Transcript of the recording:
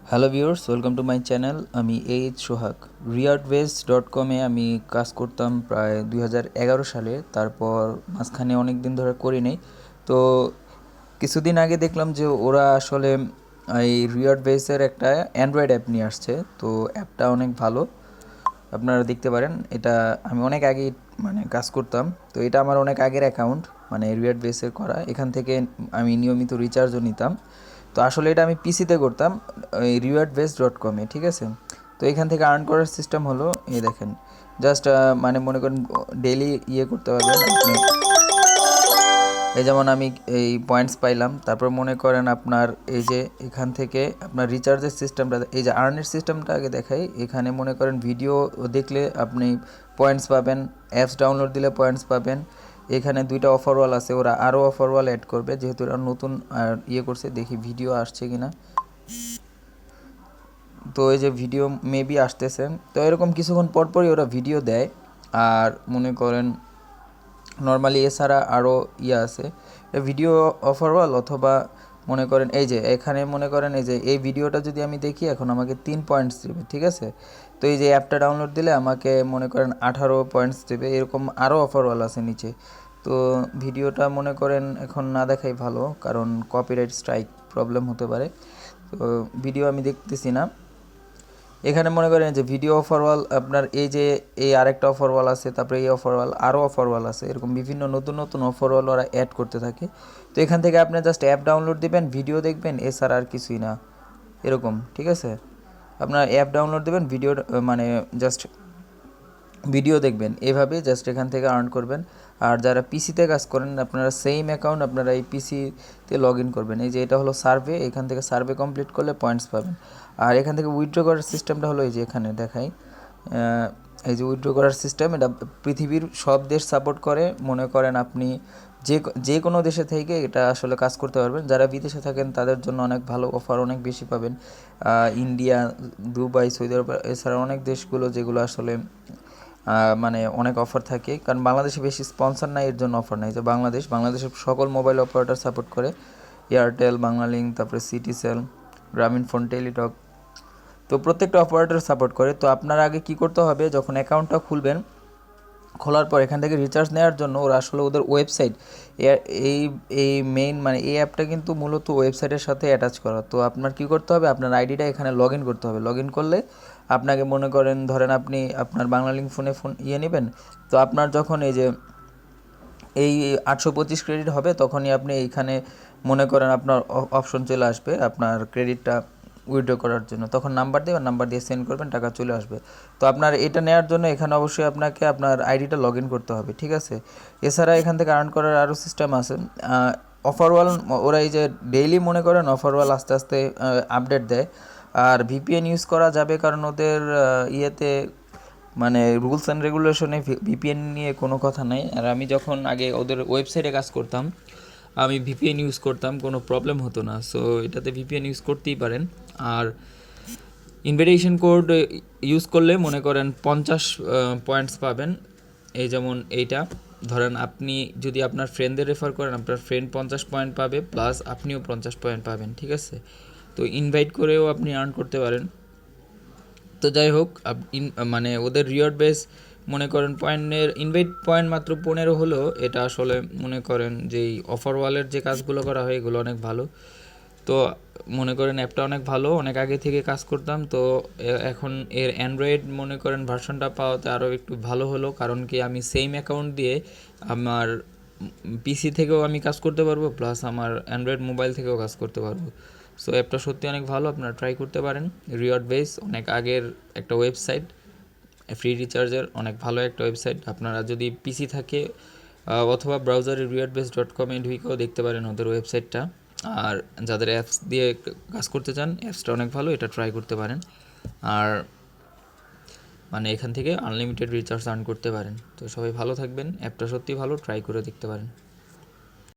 Hello viewers, welcome to my channel. আমি H সোহাগ। রিয়ার্ডওয়েজ.com-এ আমি কাজ করতাম প্রায় 2011 সালে। তারপর মাঝখানে অনেক দিন ধরে করি নাই। তো কিছুদিন আগে দেখলাম যে ওরা আসলে এই রিয়ার্ডওয়েজের একটা অ্যান্ড্রয়েড অ্যাপ নিয়ে আসছে। তো অ্যাপটা অনেক ভালো, আপনারা দেখতে পারেন। এটা আমি অনেক আগে কাজ করতাম। তো এটা আমার অনেক আগের অ্যাকাউন্ট, মানে রিয়ার্ডওয়েজের করা। এখান থেকে আমি নিয়মিত রিচার্জও নিতাম। তো আসলে এটা আমি পিসিতে করতাম, এই রিওয়ার্ডবেস.com-এ, ঠিক আছে। তো এখান থেকে আর্ন করার সিস্টেম হলো, এই দেখেন, জাস্ট মনে করেন ডেইলি করতে পারবেন আপনি। এই যেমন আমি এই পয়েন্টস পাইলাম, তারপর মনে করেন আপনার এই যে এখান থেকে আপনার রিচার্জের সিস্টেমটা, এই যে আর্নের সিস্টেমটা আগে দেখাই। এখানে মনে করেন ভিডিও দেখলে আপনি পয়েন্টস পাবেন, অ্যাপস ডাউনলোড দিলে পয়েন্টস পাবেন। এখানে দুইটা অফারওয়াল আছে, ওরা আরও অফারওয়াল অ্যাড করবে, যেহেতু ওরা নতুন করছে। দেখি ভিডিও আসছে কিনা। তো এই যে ভিডিও মেবি আসতেছে। তো এরকম কিছুক্ষণ পরপরই ওরা ভিডিও দেয়। আর মনে করেন নর্মালি এছাড়া আরও আছে, ভিডিও অফারওয়াল, অথবা মনে করেন এই যে এখানে মনে করেন এই যে এই ভিডিওটা যদি আমি দেখি, এখন আমাকে 3 পয়েন্টস দেবে, ঠিক আছে। তো এই যে অ্যাপটা ডাউনলোড দিলে আমাকে মনে করেন 18 পয়েন্টস দেবে। এরকম আরও অফারওয়াল আছে নিচে। তো ভিডিওটা মনে করেন এখন না দেখাই ভালো, কারণ কপিরাইট স্ট্রাইক প্রবলেম হতে পারে। তো ভিডিও আমি দেখতেছি না। এখানে মনে করেন যে ভিডিও অফারওয়াল, আপনার এই যে এই আরেকটা অফারওয়াল আছে, তারপরে এই অফারওয়াল, আরও অফারওয়াল আছে। এরকম বিভিন্ন নতুন নতুন অফারওয়াল ওরা অ্যাড করতে থাকে। তো এখান থেকে আপনি জাস্ট অ্যাপ ডাউনলোড দিবেন, ভিডিও দেখবেন, এছাড়া আর কিছুই না। এরকম, ঠিক আছে। আপনার অ্যাপ ডাউনলোড দেবেন, ভিডিও জাস্ট ভিডিও দেখবেন, এভাবে জাস্ট এখান থেকে আর্ন করবেন। আর যারা পিসিতে কাজ করেন, আপনারা সেম অ্যাকাউন্ট আপনারা এই পিসিতে লগ ইন করবেন। এই যে এটা হলো সার্ভে, এখান থেকে সার্ভে কমপ্লিট করলে পয়েন্টস পাবেন। আর এখান থেকে উইথড্র করার সিস্টেমটা হলো এই যে এখানে দেখাই। এই যে উইথড্র করার সিস্টেম, এটা পৃথিবীর সব দেশ সাপোর্ট করে। মনে করেন আপনি যে যে কোনো দেশে থেকে এটা আসলে কাজ করতে পারবেন। যারা বিদেশে থাকেন তাদের জন্য অনেক ভালো অফার, অনেক বেশি পাবেন। ইন্ডিয়া, দুবাই, সৌদি আরব, এছাড়া অনেক দেশগুলো যেগুলো আসলে অনেক অফার থাকে, কারণ বাংলাদেশে বেশি স্পন্সর নাই, এর জন্য অফার নাই। যে বাংলাদেশের সকল মোবাইল অপারেটর সাপোর্ট করে, এয়ারটেল, বাংলালিংক, তারপরে সিটিসেল, গ্রামীণ ফোন, টেলিটক। তো প্রত্যেকটা অপারেটর সাপোর্ট করে। তো আপনার আগে কি করতে হবে, যখন অ্যাকাউন্টটা খুলবেন, খোলার পর এখান থেকে রিচার্জ নেওয়ার জন্য ওরা আসলে ওদের ওয়েবসাইট, এই এই মেইন এই অ্যাপটা কিন্তু মূলত ওয়েবসাইটের সাথে অ্যাটাচ করা। তো আপনার কি করতে হবে, আপনার আইডিটা এখানে লগ ইন করতে হবে। লগ ইন করলে আপনাকে মনে করেন, ধরেন আপনি আপনার বাংলালিংক ফোনে নেবেন। তো আপনার যখন এই যে এই 825 ক্রেডিট হবে, তখনই আপনি এইখানে মনে করেন আপনার অপশন চলে আসবে আপনার ক্রেডিটটা উইথড্র করার জন্য। তখন নাম্বার দেবেন, নাম্বার দিয়ে সেন্ড করবেন, টাকা চলে আসবে। তো আপনার এটা নেওয়ার জন্য এখানে অবশ্যই আপনাকে আপনার আইডিটা লগ ইন করতে হবে, ঠিক আছে। এছাড়া এখান থেকে আর্ন করার আরও সিস্টেম আছে। অফারওয়াল, ওরা এই যে ডেইলি মনে করেন অফারওয়াল আস্তে আস্তে আপডেট দেয়। আর ভিপিএন ইউজ করা যাবে, কারণ ওদের ইয়েতে রুলস অ্যান্ড রেগুলেশনে ভিপিএন নিয়ে কোনো কথা নাই। আর আমি যখন আগে ওদের ওয়েবসাইটে কাজ করতাম, আমি ভিপিএন ইউজ করতাম, কোনো প্রবলেম হতো না। সো এটাতে ভিপিএন ইউজ করতেই পারেন। আর ইনভিটেশন কোড ইউজ করলে মনে করেন 50 পয়েন্টস পাবেন। এই যেমন এইটা ধরেন, আপনি যদি আপনার ফ্রেন্ডদের রেফার করেন, আপনার ফ্রেন্ড 50 পয়েন্ট পাবে, প্লাস আপনিও 50 পয়েন্ট পাবেন, ঠিক আছে। তো ইনভাইট করেও আপনি আর্ন করতে পারেন। তো যাই হোক, ওদের রিওয়ার্ড বেস মনে করেন পয়েন্টের ইনভাইট পয়েন্ট মাত্র 15 হলেও এটা আসলে মনে করেন যেই অফার ওয়ালের যে কাজগুলো করা হয় এগুলো অনেক ভালো। তো মনে করেন অ্যাপটা অনেক ভালো, অনেক আগে থেকে কাজ করতাম। তো এখন এর অ্যান্ড্রয়েড মনে করেন ভার্সনটা পাওয়াতে আরও একটু ভালো হলো, কারণ কি আমি সেম অ্যাকাউন্ট দিয়ে আমার পিসি থেকেও আমি কাজ করতে পারবো, প্লাস আমার অ্যান্ড্রয়েড মোবাইল থেকেও কাজ করতে পারবো। সো অ্যাপটা সত্যি অনেক ভালো, আপনারা ট্রাই করতে পারেন। রিওয়ার্ড বেস অনেক আগের একটা ওয়েবসাইট, ফ্রি রিচার্জের অনেক ভালো একটা ওয়েবসাইট। আপনারা যদি পিসি থাকে অথবা ব্রাউজারে রিওয়ার্ডবেস.com-এ ঢুকেও দেখতে পারেন ওদের ওয়েবসাইটটা। আর যাদের অ্যাপস দিয়ে কাজ করতে চান, অ্যাপসটা অনেক ভালো, এটা ট্রাই করতে পারেন। আর এখান থেকে আনলিমিটেড রিচার্জ আর্ন করতে পারেন। তো সবাই ভালো থাকবেন, অ্যাপটা সত্যি ভালো, ট্রাই করে দেখতে পারেন।